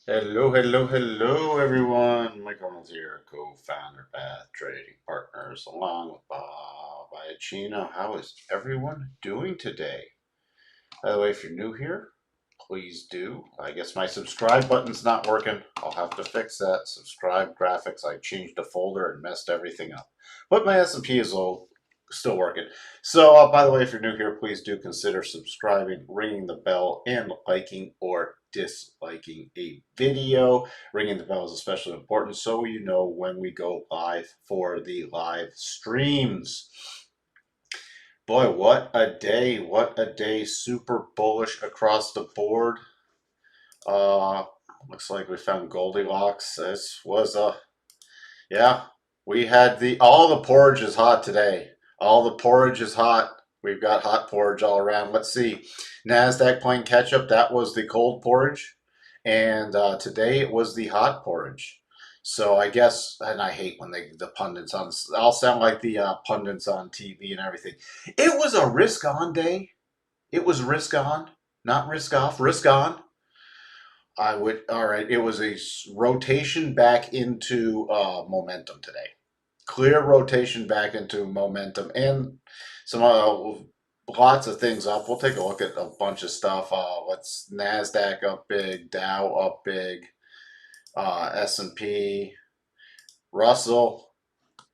Hello, everyone. Mike Reynolds here, co-founder, Path Trading Partners, along with Bob Iacchino. How is everyone doing today? By the way, if you're new here, please do. I guess my subscribe button's not working. I'll have to fix that. Subscribe graphics. I changed the folder and messed everything up. But my S&P is still working. So, by the way, if you're new here, please do consider subscribing, ringing the bell, and liking or disliking a video. Ringing the bell is especially important so you know when we go live for the live streams. Boy, what a day. What a day. Super bullish across the board. Uh, Looks like we found Goldilocks. This was yeah, we had all the porridge is hot today. All the porridge is hot. We've got hot porridge all around. Let's see. NASDAQ playing catch up. That was the cold porridge. And today it was the hot porridge. So I guess, and I hate when the pundits on, I'll sound like the pundits on TV and everything. It was a risk on day. It was risk on, not risk off, risk on. All right, it was a rotation back into momentum today. Clear rotation back into momentum and some lots of things up. We'll take a look at a bunch of stuff. Let's NASDAQ up big, Dow up big, S&P, Russell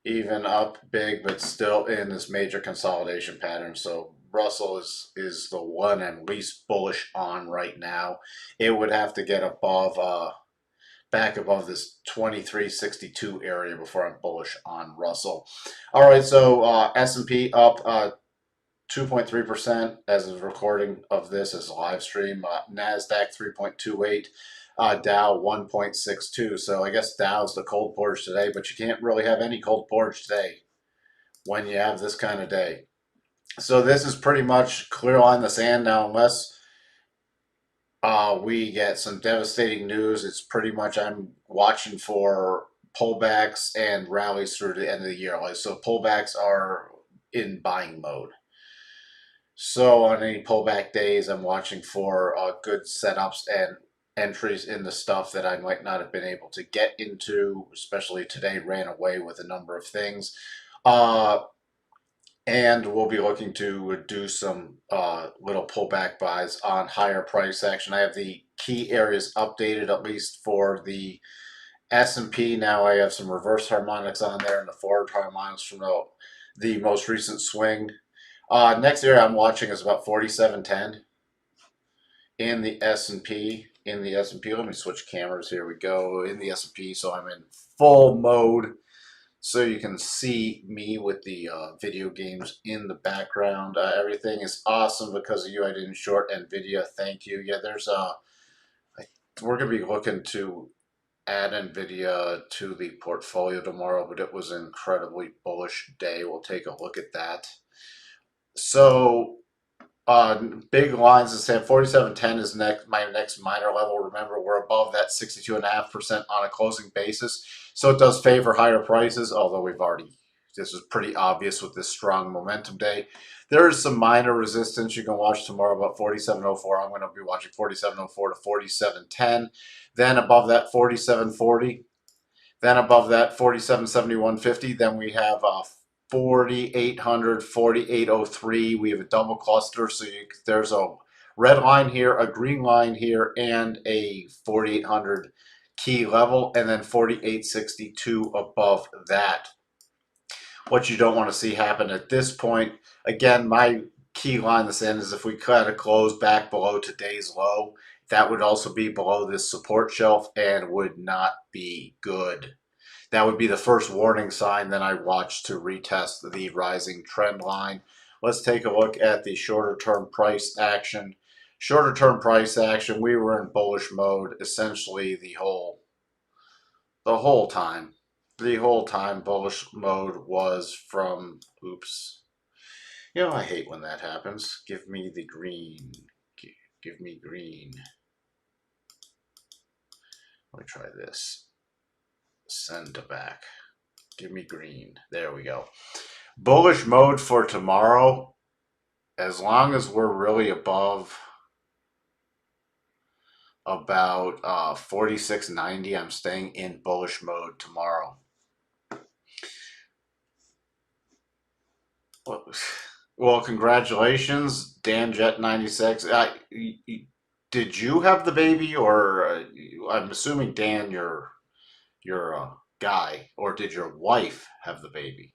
even up big, but still in this major consolidation pattern. So Russell is the one I'm least bullish on right now. It would have to get above back above this 2362 area before I'm bullish on Russell. All right, so S&P up 2.3% as of recording of this as a live stream. NASDAQ 3.28. Dow 1.62. So I guess Dow's the cold porridge today, but you can't really have any cold porridge today when you have this kind of day. So this is pretty much clear line in the sand now, unless we get some devastating news. It's pretty much I'm watching for pullbacks and rallies through the end of the year. So pullbacks are in buying mode. So on any pullback days, I'm watching for good setups and entries in the stuff that I might not have been able to get into, especially today ran away with a number of things. And we'll be looking to do some little pullback buys on higher price action. I have the key areas updated, at least for the S&P. Now I have some reverse harmonics on there and the forward harmonics from the most recent swing. Next area I'm watching is about 4710 in the S&P. In the S&P, let me switch cameras. Here we go. In the S&P, so I'm in full mode. So you can see me with the video games in the background. Everything is awesome because of you. I didn't short NVIDIA. Thank you. Yeah, we're going to be looking to add NVIDIA to the portfolio tomorrow, but it was an incredibly bullish day. We'll take a look at that. So big lines that say 4710 is my next minor level. Remember, we're above that 62.5% on a closing basis. So it does favor higher prices, although this is pretty obvious with this strong momentum day. There is some minor resistance you can watch tomorrow about 4704. I'm going to be watching 4704 to 4710. Then above that 4740. Then above that 4771.50. Then we have 4800, 4803. We have a double cluster. So there's a red line here, a green line here, and a 4800 key level, and then 4862 above that. What you don't want to see happen at this point, again, my key line in the sand is if we kind of close back below today's low, that would also be below this support shelf and would not be good. That would be the first warning sign. Then I watch to retest the rising trend line. Let's take a look at the shorter term price action. Shorter term price action, we were in bullish mode essentially the whole time. The whole time bullish mode was from, oops. You know, I hate when that happens. Give me the green. Give me green. Let me try this. Send to back. Give me green. There we go. Bullish mode for tomorrow. As long as we're really above about 46.90. I'm staying in bullish mode tomorrow. Well, congratulations, Dan Jet 96. Did you have the baby, or I'm assuming Dan, your guy, or did your wife have the baby?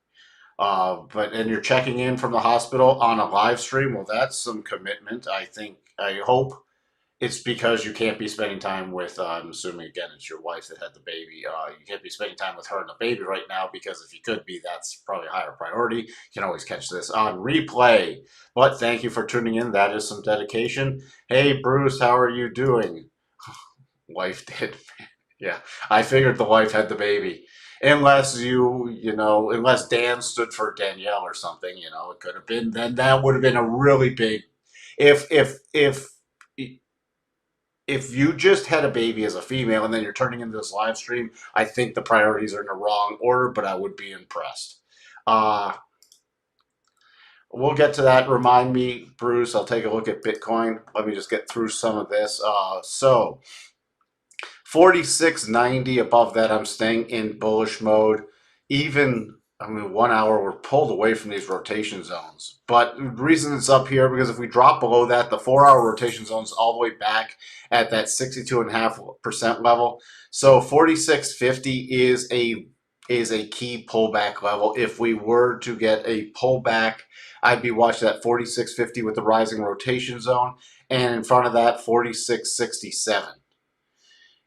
But and you're checking in from the hospital on a live stream. Well, that's some commitment. I think. I hope it's because you can't be spending time with. I'm assuming again it's your wife that had the baby. You can't be spending time with her and the baby right now because if you could be, that's probably a higher priority. You can always catch this on replay. But thank you for tuning in. That is some dedication. Hey Bruce, how are you doing? Wife did. Yeah, I figured the wife had the baby. Unless unless Dan stood for Danielle or something, it could have been. Then that would have been a really big. If you just had a baby as a female and then you're turning into this live stream, I think the priorities are in the wrong order, but I would be impressed. Uh, we'll get to that. Remind me, Bruce. I'll take a look at Bitcoin. Let me just get through some of this. So 46.90 above that, I'm staying in bullish mode. Even, I mean, 1 hour, we're pulled away from these rotation zones. But the reason it's up here, because if we drop below that, the 4 hour rotation zone is all the way back at that 62.5% level. So 46.50 is a key pullback level. If we were to get a pullback, I'd be watching that 46.50 with the rising rotation zone. And in front of that, 46.67.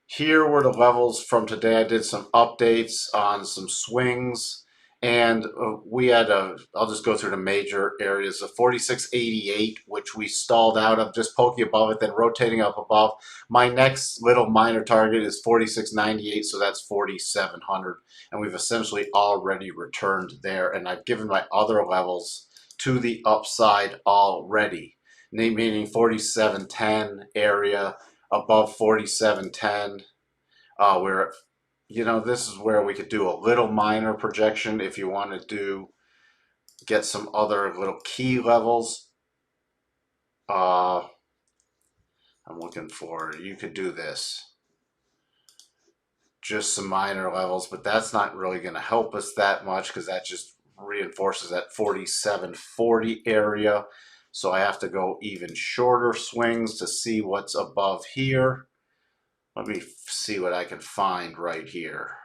Here were the levels from today. I did some updates on some swings, and I'll just go through the major areas. The 46.88, which we stalled out of, just poking above it, then rotating up above. My next little minor target is 46.98, so that's 4,700, and we've essentially already returned there, and I've given my other levels to the upside already, meaning 47.10 area, above 47.10. Where this is where we could do a little minor projection if you want to get some other little key levels. I'm looking for, you could do this, just some minor levels, but that's not really going to help us that much because that just reinforces that 47.40 area. So I have to go even shorter swings to see what's above here. Let me see what I can find right here.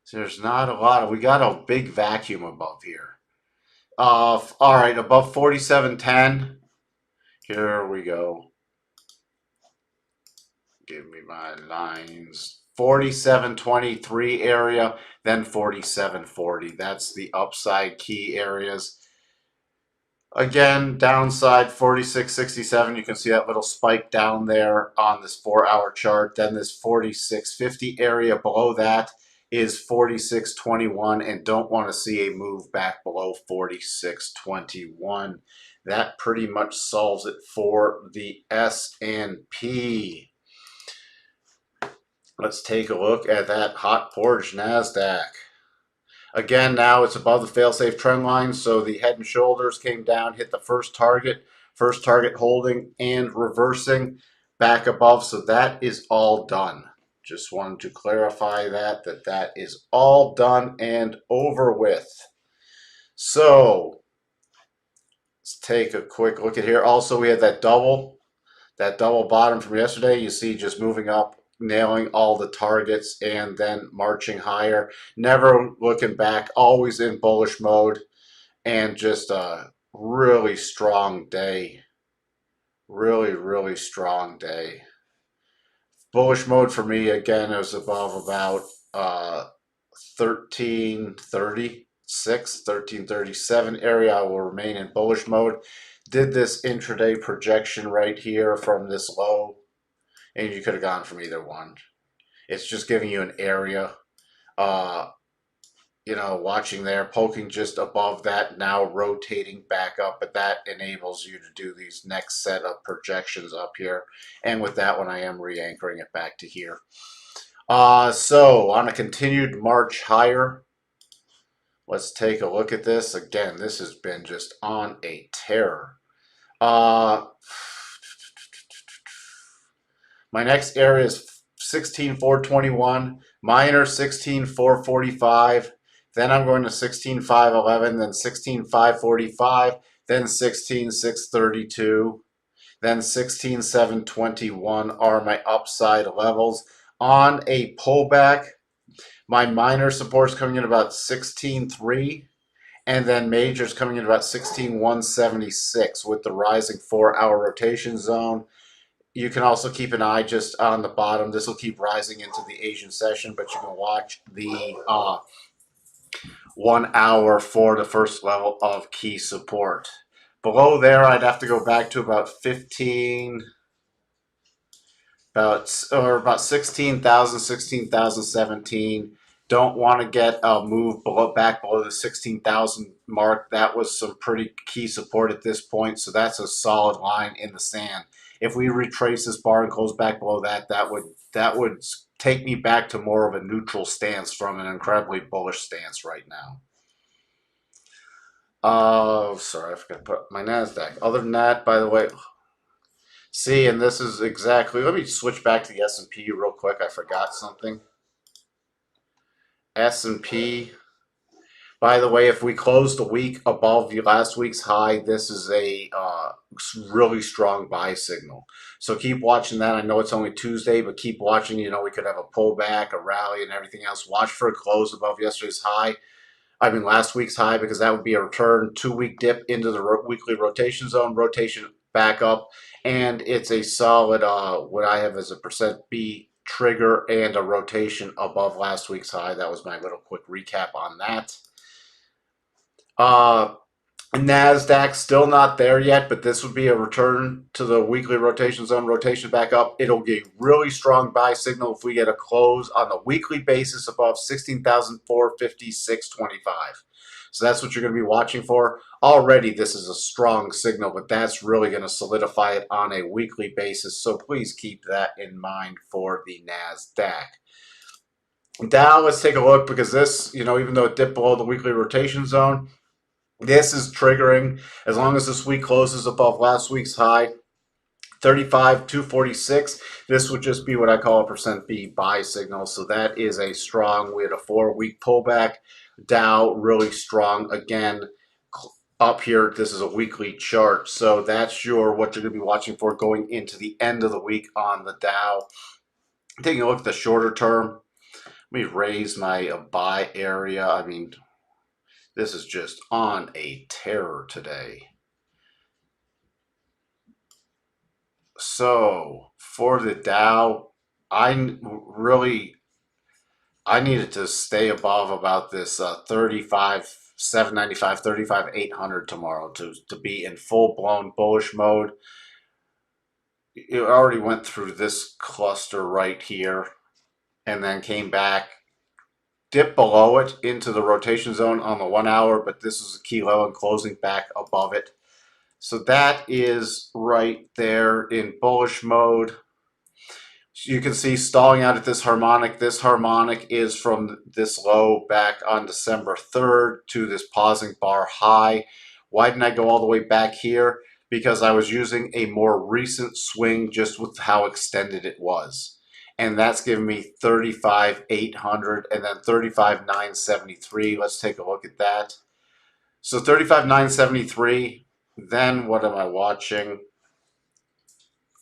So there's not a lot we got a big vacuum above here. All right, above 47.10. Here we go. Give me my lines. 47.23 area, then 47.40. That's the upside key areas. Again, downside 46.67. You can see that little spike down there on this 4 hour chart. Then this 46.50 area below that is 46.21, and don't want to see a move back below 46.21. That pretty much solves it for the S&P. Let's take a look at that hot porridge NASDAQ. Again, now it's above the fail-safe trend line, so the head and shoulders came down, hit the first target holding and reversing back above, so that is all done. Just wanted to clarify that is all done and over with. So let's take a quick look at here. Also, we had that double bottom from yesterday. You see just moving up, nailing all the targets, and then marching higher. Never looking back, always in bullish mode, and just a really strong day. Really, really strong day. Bullish mode for me, again, is above about 1336, 1337 area. I will remain in bullish mode. Did this intraday projection right here from this low, and you could have gone from either one. It's just giving you an area. Watching there, poking just above that, now rotating back up, but that enables you to do these next set of projections up here. And with that one, I am re-anchoring it back to here. So on a continued march higher, let's take a look at this. Again, this has been just on a tear. My next area is 16,421, minor 16,445. Then I'm going to 16,511, then 16,545, then 16,632, then 16,721 are my upside levels. On a pullback, my minor support's coming in about 16.3, and then major's coming in about 16,176 with the rising 4-hour rotation zone. You can also keep an eye just on the bottom. This will keep rising into the Asian session, but you can watch the 1 hour for the first level of key support. Below there, I'd have to go back to about 15, about 16,000, 16,017. Don't want to get a move back below the 16,000 mark. That was some pretty key support at this point, so that's a solid line in the sand. If we retrace this bar and close back below that, that would take me back to more of a neutral stance from an incredibly bullish stance right now. Sorry, I forgot to put my NASDAQ. Other than that, by the way, see, and this is exactly, let me switch back to the S&P real quick. I forgot something. S&P. By the way, if we close the week above last week's high, this is a really strong buy signal. So keep watching that. I know it's only Tuesday, but keep watching. You know, we could have a pullback, a rally, and everything else. Watch for a close above yesterday's high. Last week's high, because that would be a return 2-week dip into the weekly rotation zone, rotation back up, and it's a solid, what I have as a percent B trigger and a rotation above last week's high. That was my little quick recap on that. NASDAQ still not there yet, but this would be a return to the weekly rotation zone, rotation back up. It'll get a really strong buy signal if we get a close on a weekly basis above 16,456.25. So that's what you're going to be watching for. Already, this is a strong signal, but that's really going to solidify it on a weekly basis. So please keep that in mind for the NASDAQ. Dow, let's take a look, because this, even though it dipped below the weekly rotation zone, this is triggering as long as this week closes above last week's high, 35,246. This would just be what I call a percent B buy signal. So that is a strong. We had a 4-week pullback. Dow really strong again up here. This is a weekly chart. So that's what you're going to be watching for going into the end of the week on the Dow. Taking a look at the shorter term. Let me raise my buy area. This is just on a tear today. So for the Dow, I needed to stay above about this 35,795, 35,800 tomorrow to be in full blown bullish mode. It already went through this cluster right here and then came back, dipped below it into the rotation zone on the 1 hour, but this is a key low and closing back above it. So that is right there in bullish mode. You can see stalling out at this harmonic. This harmonic is from this low back on December 3rd to this pausing bar high. Why didn't I go all the way back here? Because I was using a more recent swing just with how extended it was. And that's giving me 35,800 and then 35,973. Let's take a look at that. So 35,973. Then what am I watching?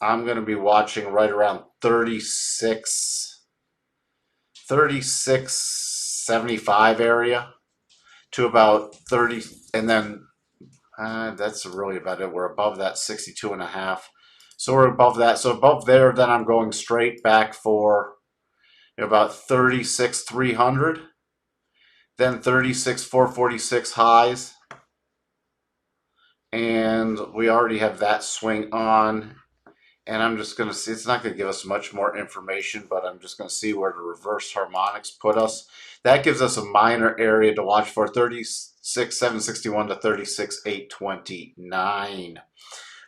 I'm going to be watching right around 36.75 area to about 30, and then that's really about it. We're above that 62.5. So we're above that. So above there, then I'm going straight back for about 36,300, then 36,446 highs. And we already have that swing on. And I'm just going to see, it's not going to give us much more information, but I'm just going to see where the reverse harmonics put us. That gives us a minor area to watch for, 36,761 to 36,829.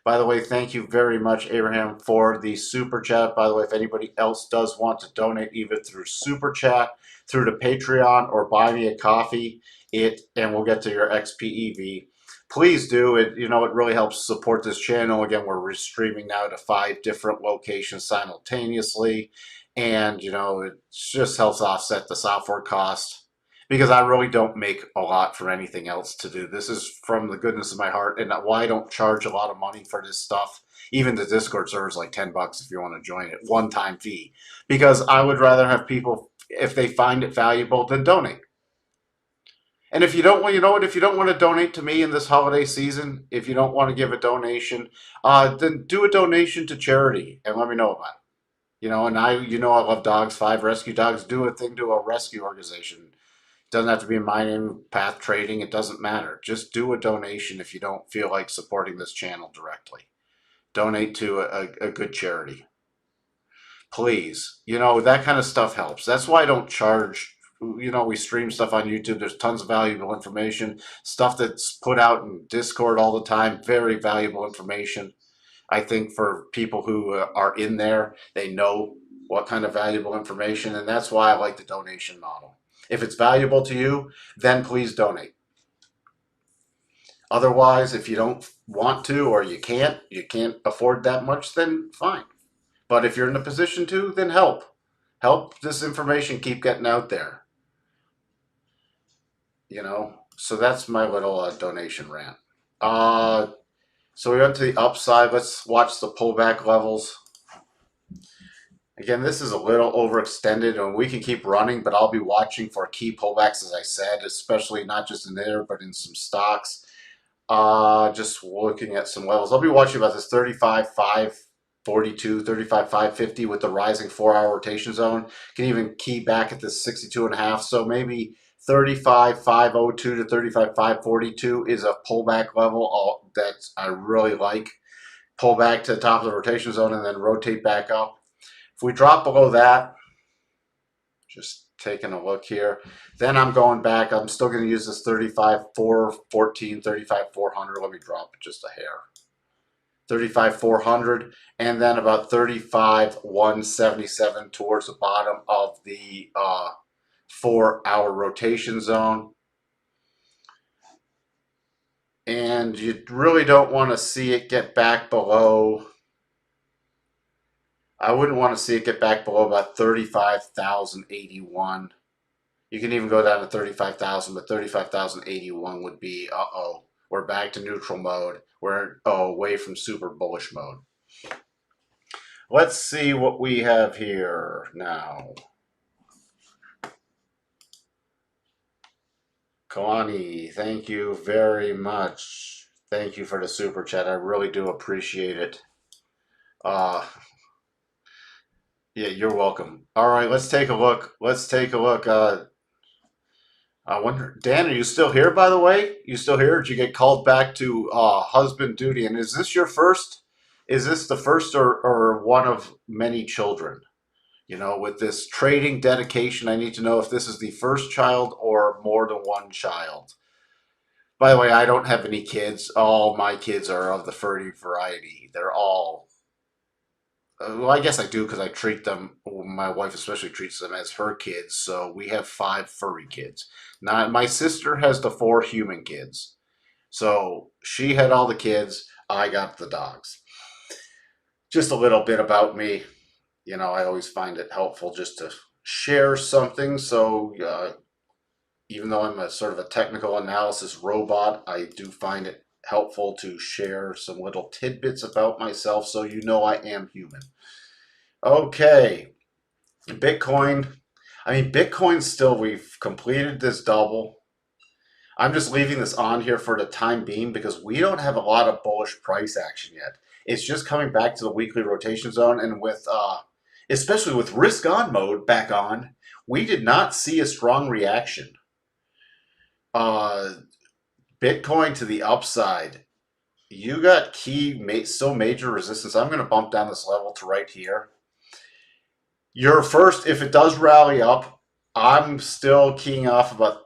By the way, thank you very much, Abraham, for the Super Chat. By the way, if anybody else does want to donate either through Super Chat, through the Patreon, or buy me a coffee, and we'll get to your XPEV. please do it. You know, it really helps support this channel. Again, we're streaming now to 5 different locations simultaneously, and you know, it just helps offset the software cost because I really don't make a lot for anything else to do. This is from the goodness of my heart, and why I don't charge a lot of money for this stuff. Even the Discord server is like $10 if you want to join it, one-time fee, because I would rather have people, if they find it valuable, then donate. And if you don't want, you know what, if you don't want to donate to me in this holiday season, if you don't want to give a donation, then do a donation to charity and let me know about it. You know, and I love dogs, 5 rescue dogs. Do a thing to a rescue organization. It doesn't have to be my name, Path Trading. It doesn't matter. Just do a donation if you don't feel like supporting this channel directly. Donate to a good charity. Please. You know, that kind of stuff helps. That's why I don't charge. You know, we stream stuff on YouTube. There's tons of valuable information, stuff that's put out in Discord all the time. Very valuable information. I think for people who are in there, they know what kind of valuable information, and that's why I like the donation model. If it's valuable to you, then please donate. Otherwise, if you don't want to or you can't afford that much, then fine. But if you're in a position to, then help. Help this information keep getting out there. You know, so that's my little donation rant. So we went to the upside. Let's watch the pullback levels. Again, this is a little overextended, and we can keep running, but I'll be watching for key pullbacks, as I said, especially not just in there, but in some stocks. Just looking at some levels. I'll be watching about this 35,542, 35,550 with the rising 4-hour rotation zone. Can even key back at this 62.5. So maybe 35,502 to 35,542 is a pullback level that I really like. Pull back to the top of the rotation zone and then rotate back up. If we drop below that, just taking a look here, then I'm going back. I'm still going to use this 35,414, 35,400. Let me drop it just a hair. 35,400, and then about 35,177 towards the bottom of the 4-hour rotation zone. And you really don't want to see it get back below. I wouldn't want to see it get back below about 35,081. You can even go down to 35,000, but 35,081 would be, we're back to neutral mode. We're away from super bullish mode. Let's see what we have here now. Kalani, thank you very much. Thank you for the super chat. I really do appreciate it. Yeah, you're welcome. All right, let's take a look. I wonder, Dan, are you still here, by the way? You still here? Or did you get called back to husband duty? And is this your first? Is this the first or one of many children? You know, with this trading dedication, I need to know if this is the first child or more than one child. By the way, I don't have any kids. All my kids are of the furry variety. They're all well, I guess I do because I treat them, my wife especially treats them as her kids. So we have 5 furry kids. Now, my sister has the 4 human kids. So she had all the kids. I got the dogs. Just a little bit about me. You know, I always find it helpful just to share something. So even though I'm a sort of a technical analysis robot, I do find it helpful to share some little tidbits about myself so you know I am human. Okay, Bitcoin. I mean, Bitcoin still, we've completed this double. I'm just leaving this on here for the time being because we don't have a lot of bullish price action yet. It's just coming back to the weekly rotation zone, and with especially with risk on mode back on, we did not see a strong reaction. Bitcoin to the upside. You got still major resistance. I'm going to bump down this level to right here. Your first, if it does rally up, I'm still keying off about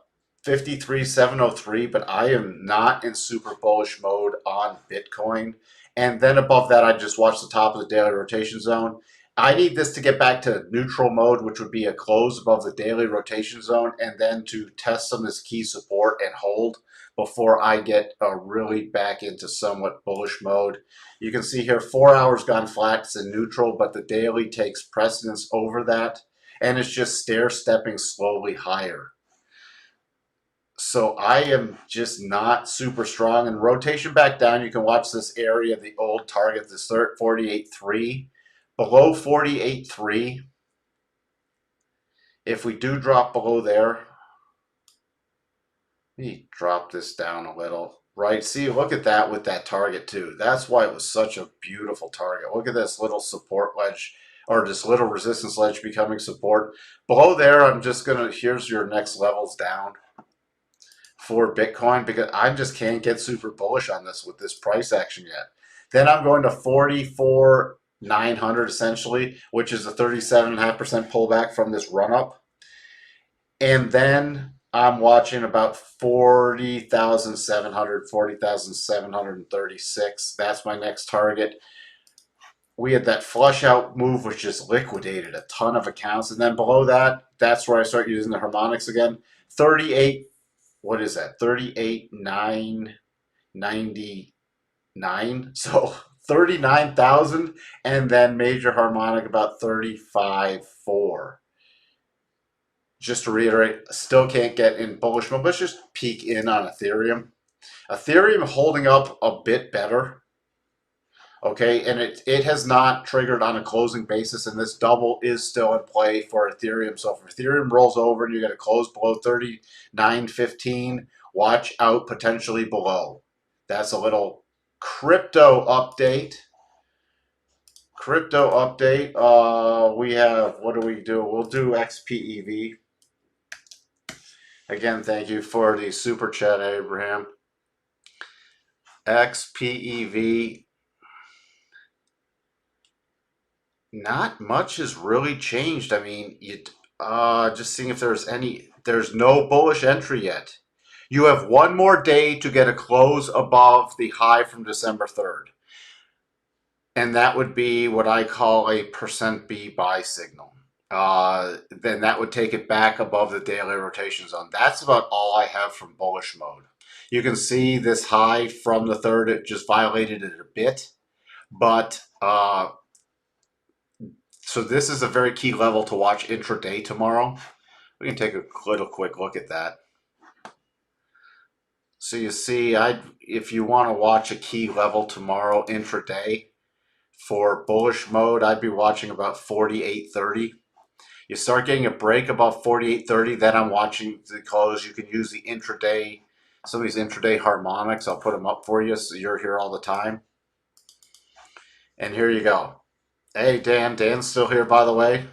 53,703, but I am not in super bullish mode on Bitcoin. And then above that, I just watch the top of the daily rotation zone. I need this to get back to neutral mode, which would be a close above the daily rotation zone, and then to test some of this key support and hold before I get really back into somewhat bullish mode. You can see here 4 hours gone flat, it's in neutral, but the daily takes precedence over that, and it's just stair stepping slowly higher. So I am just not super strong. And rotation back down, you can watch this area, the old target, this 48.3. Below 48.3, if we do drop below there, let me drop this down a little. Right, see, look at that with that target too. That's why it was such a beautiful target. Look at this little support ledge, or this little resistance ledge becoming support. Below there, I'm just gonna, here's your next levels down for Bitcoin, because I just can't get super bullish on this with this price action yet. Then I'm going to 44,900 essentially, which is a 37.5% pullback from this run up. And then I'm watching about 40,700, 40,736. That's my next target. We had that flush out move, which just liquidated a ton of accounts. And then below that, that's where I start using the harmonics again. 38, what is that? 38,999. So 39,000, and then major harmonic about 35,400. Just to reiterate, still can't get in bullish mode. Let's just peek in on Ethereum. Ethereum holding up a bit better. Okay, and it has not triggered on a closing basis, and this double is still in play for Ethereum. So if Ethereum rolls over and you get a close below 39.15, watch out potentially below. That's a little crypto update. Crypto update. We have, what do we do? We'll do XPEV. Again, thank you for the super chat, Abraham. XPEV. Not much has really changed. I mean, just seeing if there's no bullish entry yet. You have one more day to get a close above the high from December 3rd. And that would be what I call a %B buy signal. Then that would take it back above the daily rotation zone. That's about all I have from bullish mode. You can see this high from the 3rd, it just violated it a bit. But so this is a very key level to watch intraday tomorrow. We can take a little quick look at that. So you see, if you want to watch a key level tomorrow intraday for bullish mode, I'd be watching about 48.30. You start getting a break above 48.30, then I'm watching the close. You can use the intraday, some of these intraday harmonics. I'll put them up for you so you're here all the time. And here you go. Hey, Dan. Dan's still here, by the way.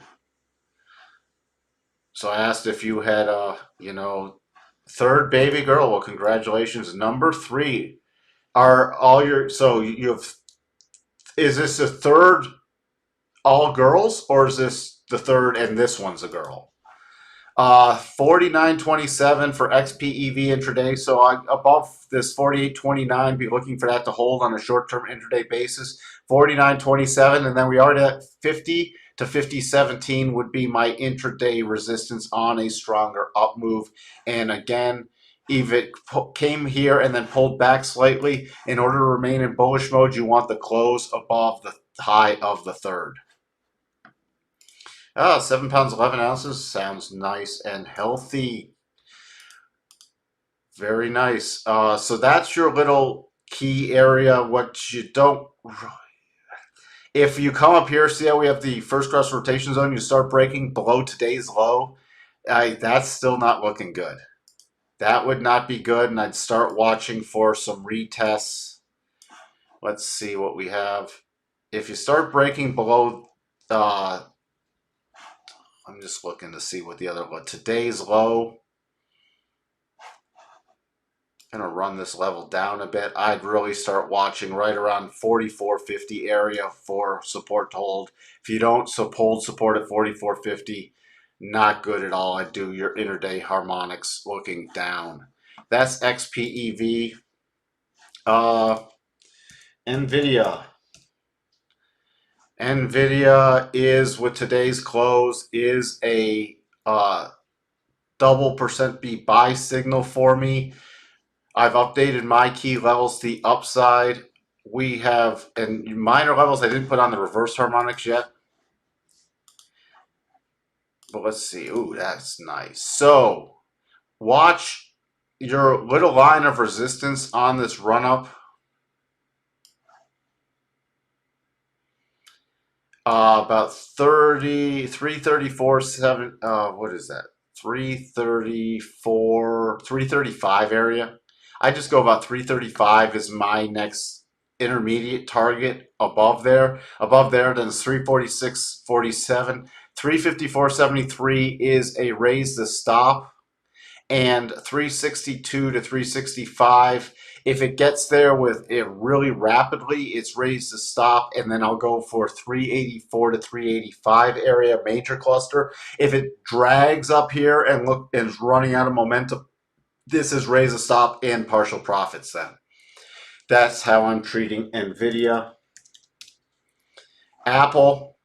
So I asked if you had, third baby girl. Well, congratulations. Number 3. Are all your, so you have, is this the third all girls, or is this the third and this one's a girl? 49.27 for XPEV intraday. So above this 48.29, be looking for that to hold on a short-term intraday basis. 49.27, and then we already at 50 to 50.17 would be my intraday resistance on a stronger up move. And again, if it came here and then pulled back slightly, in order to remain in bullish mode, you want the close above the high of the 3rd. 7 pounds 11 ounces sounds nice and healthy. Very nice. So that's your little key area. What you don't, if you come up here, see how we have the first cross rotation zone, you start breaking below today's low. That's still not looking good. That would not be good, and I'd start watching for some retests. Let's see what we have. If you start breaking below, I'm just looking to see what today's low. I'm going to run this level down a bit. I'd really start watching right around 44.50 area for support to hold. If you don't hold support at 44.50, not good at all. I'd do your intraday harmonics looking down. That's XPEV. NVIDIA. Nvidia is, with today's close, is a double %B buy signal for me. I've updated my key levels to the upside. We have, and minor levels, I didn't put on the reverse harmonics yet. But let's see. Ooh, that's nice. So watch your little line of resistance on this run up. About 334, 7, what is that? 334, 335 area. I just go about 335 is my next intermediate target above there. Above there, then it's 346.47. 354.73 is a raise to stop, and 362 to 365. If it gets there with it really rapidly, it's raised to stop, and then I'll go for 384 to 385 area major cluster. If it drags up here and look and is running out of momentum, this is raise to stop and partial profits then. That's how I'm treating Nvidia. Apple,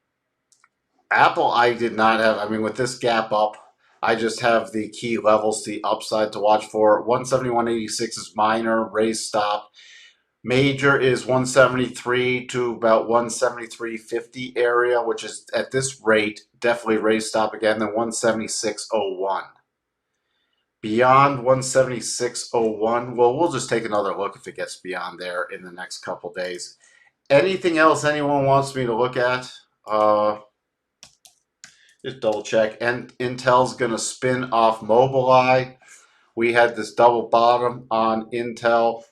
I did not have, I mean, with this gap up, I just have the key levels, the upside to watch for. 171.86 is minor, raise stop. Major is 173 to about 173.50 area, which is at this rate definitely raise stop again. Then 176.01. Beyond 176.01, well, we'll just take another look if it gets beyond there in the next couple days. Anything else anyone wants me to look at? Just double check. And Intel's going to spin off Mobileye. We had this double bottom on Intel.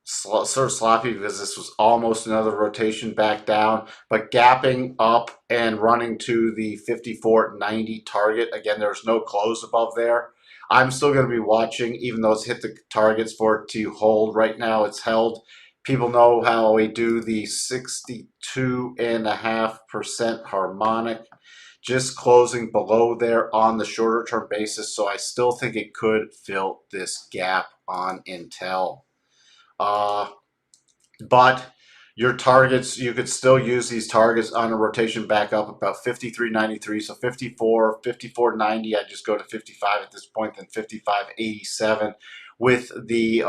Sort of sloppy because this was almost another rotation back down, but gapping up and running to the 54.90 target. Again, there's no close above there. I'm still going to be watching, even though it's hit the targets for it to hold. Right now it's held. People know how we do the 62.5% harmonic, just closing below there on the shorter term basis. So I still think it could fill this gap on Intel. But your targets, you could still use these targets on a rotation back up about 53.93. So 54, 54.90. I just go to 55 at this point, then 55.87 with the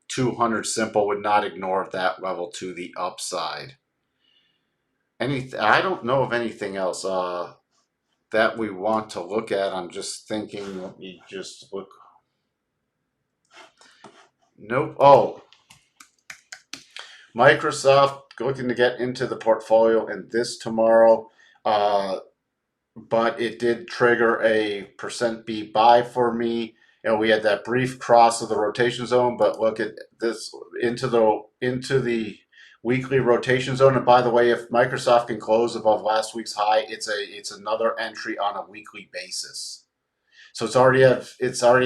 200 simple. Would not ignore that level to the upside. I don't know of anything else that we want to look at. I'm just thinking. Let me just look. Nope. Oh. Microsoft looking to get into the portfolio in this tomorrow, but it did trigger a %B buy for me. You know, we had that brief cross of the rotation zone, but look at this into the weekly rotation zone. And by the way, if Microsoft can close above last week's high, it's another entry on a weekly basis. So it's already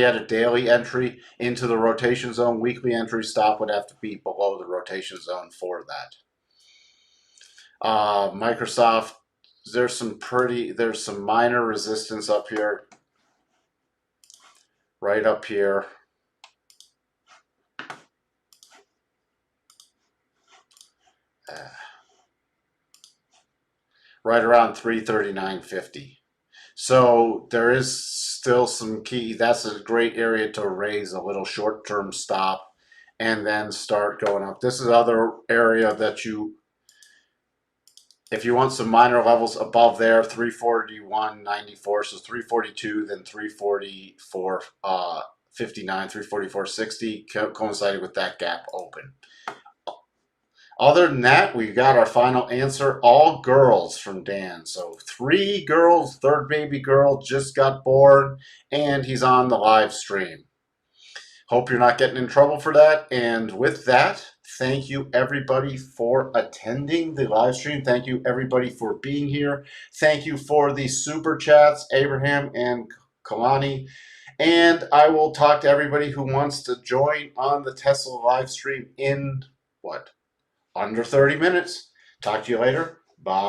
at a daily entry into the rotation zone. Weekly entry stop would have to be below the rotation zone for that. Microsoft, there's some minor resistance up here, right up here. Right around 339.50. So there is still some key. That's a great area to raise a little short-term stop and then start going up. This is another area that if you want some minor levels above there, 341.94, so 342, then 344.59, 344.60 coincided with that gap open. Other than that, we've got our final answer, all girls from Dan. So 3 girls, third baby girl just got born, and he's on the live stream. Hope you're not getting in trouble for that. And with that, thank you everybody for attending the live stream. Thank you everybody for being here. Thank you for the super chats, Abraham and Kalani. And I will talk to everybody who wants to join on the Tesla live stream in what? Under 30 minutes. Talk to you later. Bye.